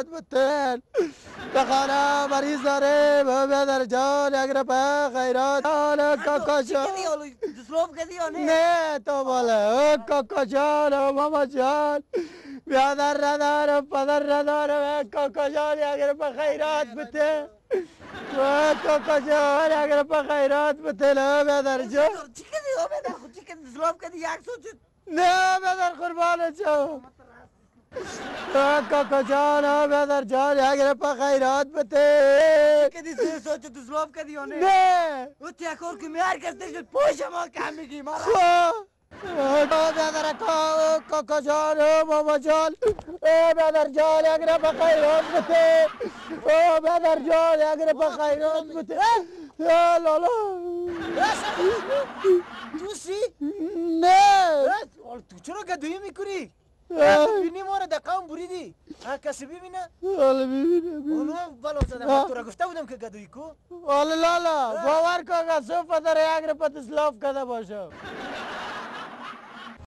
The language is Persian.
بتن به خانه مریض داره برادر جان اگر به خیرات حالا کاکا جان نه تو بالا کاکا جان و ماما جان بیادر ندارم پدر ندارم کاکا جان اگر به خیرات بتن کاکا جان اگر به خیرات بتن بیادر جان نه بیادر قربان جان کاکا جان بیادر جان اگر به خیرات بته کدی سه سوچ تو زلوب کدی یا نه نه او تی کور که میار کرده شد پوش ما کم میگی ما بیادر کاکا جان ماما جان بیادر جان اگر به خیرات بته بیادر جان اگر به خیرات بته لالا تو سی نه تو چرا گدویی میکنی بینی ما را دقام بریدی کسی ببینه حالا ببینم اونو بلا زدم تو را گفته بودم که گدویی کو حالا لالا باور کن که صبح در یک رپت اسلاف کده باشم